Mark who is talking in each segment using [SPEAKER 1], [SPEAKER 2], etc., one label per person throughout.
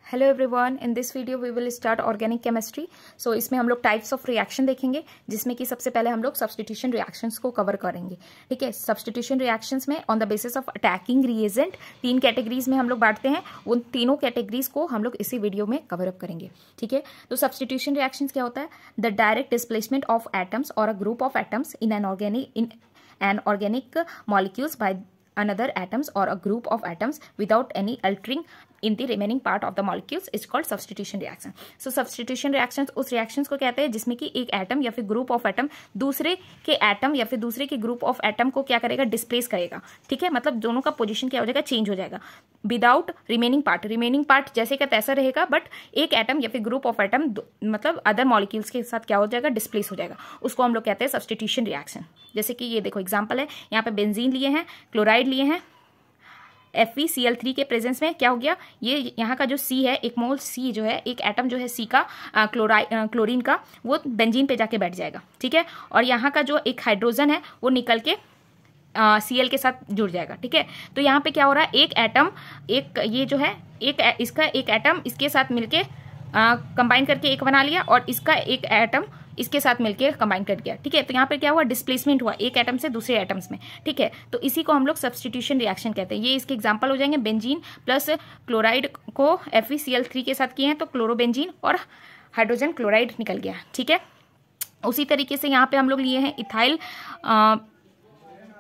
[SPEAKER 1] Hello everyone, in this video we will start organic chemistry. So इसमें हम लोग types of reaction देखेंगे, जिसमें कि सबसे पहले हम लोग सब्स्टिट्यूशन रिएक्शंस को कवर करेंगे। ठीक है, सब्स्टिट्यूशन रिएक्शंस में on the basis of attacking reagent 3 categories में हम लोग बांटते हैं। उन तीनों कैटेगरीज को हम लोग इसी वीडियो में कवर अप करेंगे। ठीक है, तो सब्स्टिट्यूशन रिएक्शंस क्या होता है? The direct displacement of atoms or a group of atoms in an organic molecules by another atoms or a group of atoms without any altering in the remaining part of the molecules is called substitution reaction. So substitution reactions उस reactions को कहते हैं जिसमें कि एक atom या फिर group of atom दूसरे के एटम या फिर दूसरे के ग्रुप ऑफ एटम को क्या करेगा? डिस्प्लेस करेगा। ठीक है, मतलब दोनों का पोजीशन क्या हो जाएगा? चेंज हो जाएगा। विदाउट रिमेनिंग पार्ट जैसे का तैसा रहेगा, बट एक एटम या फिर ग्रुप ऑफ एटम मतलब अदर मॉलिक्यूल्स के साथ क्या हो जाएगा? डिस्प्लेस हो जाएगा। उसको हम लोग कहते हैं सब्स्टिट्यूशन रिएक्शन। जैसे कि ये देखो एग्जांपल है, यहाँ पे बेंजीन लिए हैं, क्लोराइड लिए हैं, FeCl3 के प्रेजेंस में क्या हो गया? ये यहाँ का जो C है, एक मोल C जो है, एक एटम जो है C का क्लोरीन का, वो बेंजीन पे जाके बैठ जाएगा। ठीक है, और यहाँ का जो एक हाइड्रोजन है वो निकल के Cl के साथ जुड़ जाएगा। ठीक है, तो यहाँ पे क्या हो रहा है? एक एटम, एक ये जो है इसका एक एटम इसके साथ मिलके कंबाइन करके एक बना लिया, और इसका एक एटम इसके साथ मिलके कंबाइन कर दिया। ठीक है, तो यहाँ पे क्या हुआ? डिस्प्लेसमेंट हुआ एक एटम से दूसरे एटम्स में। ठीक है, तो इसी को हम लोग सब्स्टिट्यूशन रिएक्शन कहते हैं। ये इसके एग्जांपल हो जाएंगे। बेंजीन प्लस क्लोराइड को FeCl3 के साथ किए हैं तो क्लोरोबेंजीन और हाइड्रोजन क्लोराइड निकल गया। ठीक है, उसी तरीके से यहाँ पे हम लोग लिए हैं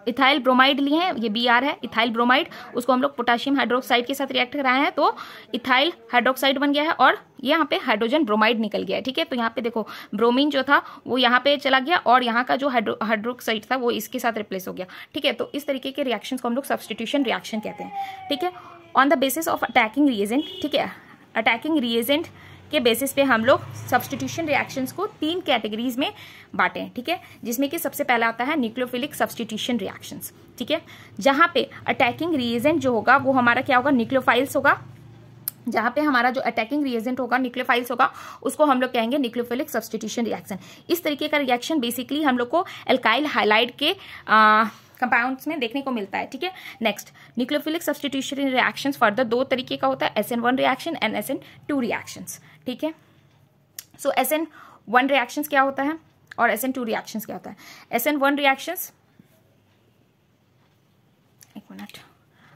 [SPEAKER 1] इथाइल ब्रोमाइड लिए हैं, ये Br है इथाइल ब्रोमाइड। उसको हम लोग पोटेशियम हाइड्रोक्साइड के साथ रिएक्ट कराए हैं तो इथाइल हाइड्रोक्साइड बन गया है, और यहाँ पे हाइड्रोजन ब्रोमाइड निकल गया है। ठीक है, तो यहाँ पे देखो ब्रोमीन जो था वो यहाँ पे चला गया, और यहाँ का जो हाइड्रोक्साइड था वो इसके साथ रिप्लेस हो गया। ठीक है, तो इस तरीके के रिएक्शंस को हम लोग सब्स्टिट्यूशन रिएक्शन कहते हैं। ठीक है, on the basis of attacking reagent. ठीक है, अटैकिंग रिएजेंट के बेसिस पे हम लोग सब्स्टिट्यूशन रिएक्शंस को 3 कैटेगरीज में बांटे हैं। ठीक है, जिसमें कि सबसे पहला आता है न्यूक्लियोफिलिक सब्स्टिट्यूशन रिएक्शंस। ठीक है, जहां पे अटैकिंग रिएजेंट जो होगा वो हमारा क्या होगा? न्यूक्लियोफाइल्स होगा। जहां पे हमारा जो अटैकिंग रिएजेंट होगा न्यूक्लियोफाइल्स होगा, उसको हम लोग कहेंगे न्यूक्लियोफिलिक सब्स्टिट्यूशन रिएक्शन। इस तरीके का रिएक्शन बेसिकली हम लोग को एल्काइल हाइलाइड के कंपाउंड्स में देखने को मिलता है। ठीक है, next nucleophilic substitution reactions further 2 तरीके का होता है, SN1 reaction and SN2 reactions. ठीक है, सो SN1 रिएक्शंस क्या होता है और SN2 रिएक्शंस क्या होता है? SN1 रिएक्शंस, एक मिनट,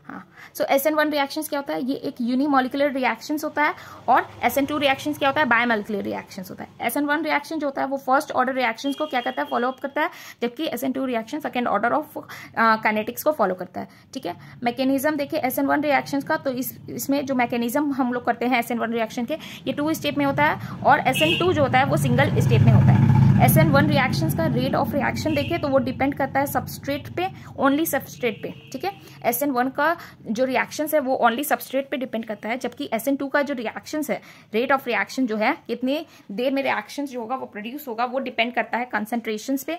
[SPEAKER 1] हाँ, सो SN1 रिएक्शंस क्या होता है? ये एक यूनिमोलिकुलर रिएक्शंस होता है, और SN2 रिएक्शंस क्या होता है? बायोमोलिकुलर रिएक्शंस होता है। SN1 रिएक्शन जो होता है वो फर्स्ट ऑर्डर रिएक्शंस को क्या करता है? फॉलो अप करता है, जबकि SN2 reaction second order of kinetics को फॉलो करता है। ठीक है, मैकेनिज्म देखिए SN1 रिएक्शंस का, तो इसमें जो मैकेनिज्म हम लोग करते हैं SN1 रिएक्शन के, ये 2 स्टेप में होता है, और SN2 जो होता है वो सिंगल स्टेप में होता है। SN1 रिएक्शंस का रेट ऑफ रिएक्शन देखिए तो वो डिपेंड करता है सबस्ट्रेट पे, ओनली सबस्ट्रेट पे। ठीक है, SN1 का जो रिएक्शंस है वो ओनली सबस्ट्रेट पे डिपेंड करता है, जबकि SN2 का जो रिएक्शंस है, रेट ऑफ रिएक्शन जो है, कितनी देर में रिएक्शंस जो होगा वो प्रोड्यूस होगा, वो डिपेंड करता है कंसंट्रेशंस पे,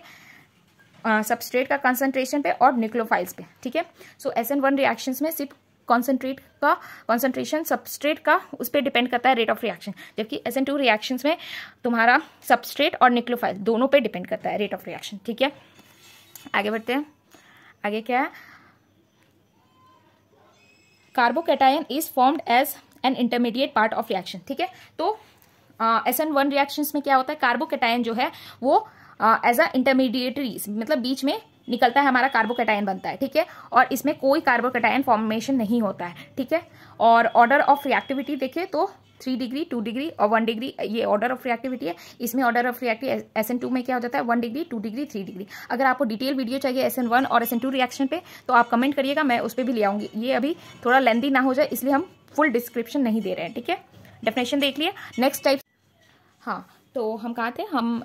[SPEAKER 1] सबस्ट्रेट का कंसंट्रेशन पे और न्यूक्लियोफाइल्स पे। ठीक है, सो SN1 रिएक्शंस में सिर्फ कंसंट्रेशन सबस्ट्रेट का उस पर डिपेंड करता है रेट ऑफ रिएक्शन, जबकि SN2 रिएक्शंस में तुम्हारा सबस्ट्रेट और न्यूक्लियोफाइल दोनों पे डिपेंड करता है रेट ऑफ रिएक्शन। ठीक है, आगे बढ़ते हैं। आगे क्या है? Carbocation is formed as an intermediate part of reaction. ठीक है, तो SN1 रिएक्शंस में क्या होता है? कार्बोकैटायन जो है वो एज अ इंटरमीडिएटरी, मतलब बीच में निकलता है, हमारा कार्बोकैटायन बनता है। ठीक है, और इसमें कोई कार्बोकैटायन फॉर्मेशन नहीं होता है। ठीक है, और ऑर्डर ऑफ रिएक्टिविटी देखिए तो 3 डिग्री, 2 डिग्री और 1 डिग्री, ये ऑर्डर ऑफ रिएक्टिविटी है। इसमें ऑर्डर ऑफ रिएक्टिविटी SN2 में क्या हो जाता है? 1 डिग्री, 2 डिग्री, 3 डिग्री। अगर आपको डिटेल वीडियो चाहिए SN1 और SN2 रिएक्शन पे तो आप कमेंट करिएगा, मैं उस पर भी ले आऊंगी। ये अभी थोड़ा लेंथी ना हो जाए इसलिए हम फुल डिस्क्रिप्शन नहीं दे रहे हैं। ठीक है, डेफिनेशन देख लिया। नेक्स्ट टाइप, हाँ, तो हम कहाँ थे? हम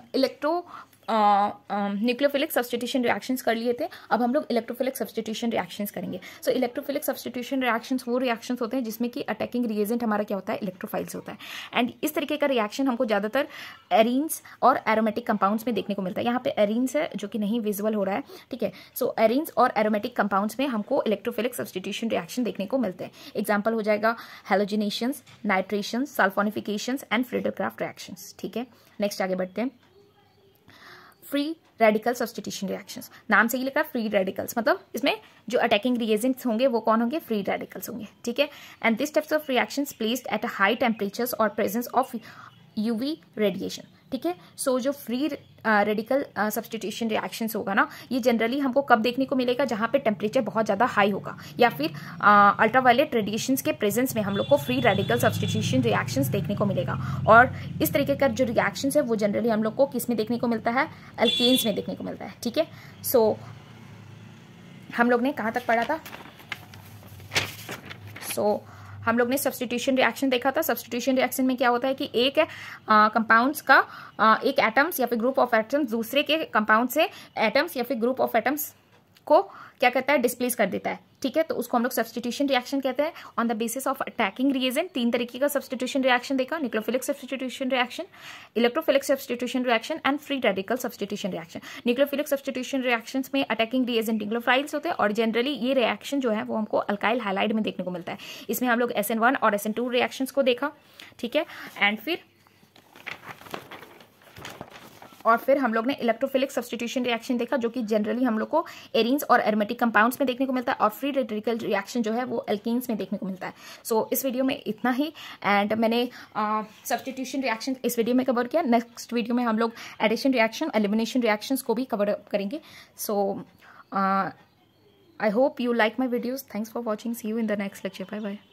[SPEAKER 1] न्यूक्लियोफिलिक सब्स्टिट्यूशन रिएक्शंस कर लिए थे। अब हम लोग इलेक्ट्रोफिलिक सब्स्टिट्यूशन रिएक्शंस करेंगे। सो इलेक्ट्रोफिलिक सब्स्टिट्यूशन रिएक्शंस वो रिएक्शंस होते हैं जिसमें कि अटैकिंग रिएजेंट हमारा क्या होता है? इलेक्ट्रोफाइल्स होता है। एंड इस तरीके का रिएक्शन हमको ज़्यादातर एरीन्स और एरोमेटिक कंपाउंड्स में देखने को मिलता है। यहाँ पे एरीन्स है जो कि नहीं विजुअल हो रहा है। ठीक है, सो एरीन्स और एरोमेटिक कंपाउंड्स में हमको इलेक्ट्रोफिलिक सब्स्टिट्यूशन रिएक्शन देखने को मिलते हैं। एग्जाम्पल हो जाएगा हैलोजिनेशंस, नाइट्रेशंस, सल्फोनिफिकेशंस एंड फ्रीडल क्राफ्ट रिएक्शंस। ठीक है, नेक्स्ट आगे बढ़ते हैं। Free radical substitution reactions. नाम से ही लिखा है फ्री रेडिकल्स, मतलब इसमें जो अटैकिंग रिएजेंट्स होंगे वो कौन होंगे, फ्री रेडिकल्स होंगे, ठीक है। And this types of reactions placed at a high temperatures और प्रेजेंस ऑफ यूवी रेडिएशन, ठीक है। सो जो फ्री रेडिकल सब्स्टिट्यूशन रिएक्शंस होगा ना, ये जनरली हमको कब देखने को मिलेगा, जहाँ पे टेम्परेचर बहुत ज़्यादा हाई होगा या फिर अल्ट्रावायलेट रेडिएशंस के प्रेजेंस में हम लोग को फ्री रेडिकल सब्स्टिट्यूशन रिएक्शंस देखने को मिलेगा। और इस तरीके का जो रिएक्शंस है वो जनरली हम लोग को किस में देखने को मिलता है, अल्केन्स में देखने को मिलता है, ठीक है। सो हम लोग ने कहाँ तक पढ़ा था, सो हम लोग ने सब्स्टिट्यूशन रिएक्शन देखा था। सब्स्टिट्यूशन रिएक्शन में क्या होता है कि एक कंपाउंड्स का एक एटम्स या फिर ग्रुप ऑफ एटम्स दूसरे के कंपाउंड से एटम्स या फिर ग्रुप ऑफ एटम्स को क्या करता है, डिस्प्लेस कर देता है, ठीक है। तो उसको हम लोग सब्स्टिट्यूशन रिएक्शन कहते हैं on the basis of attacking reagent. 3 तरीके का सब्स्टिट्यूशन रिएक्शन देखा, nucleophilic substitution reaction, electrophilic substitution reaction and free radical substitution reaction. Nucleophilic substitution reactions में अटैकिंग रिएजेंट न्यूक्लियोफाइल्स होते हैं और जनरली ये रिएक्शन जो है वो हमको अल्काइल हैलाइड में देखने को मिलता है। इसमें हम लोग SN1 और SN2 रिएक्शंस को देखा, ठीक है। एंड फिर हम लोग ने इलेक्ट्रोफिलिक सब्स्टिट्यूशन रिएक्शन देखा, जो कि जनरली हम लोग को एरीन्स और एरोमेटिक कंपाउंड्स में देखने को मिलता है, और फ्री रेडिकल रिएक्शन जो है वो एल्केन्स में देखने को मिलता है। सो इस वीडियो में इतना ही, एंड मैंने सब्स्टिट्यूशन रिएक्शन इस वीडियो में कवर किया। नेक्स्ट वीडियो में हम लोग एडिशन रिएक्शन, एलिमिनेशन रिएक्शंस को भी कवर करेंगे। So I hope you like my videos. Thanks for watching. See you in the next lecture. Bye bye.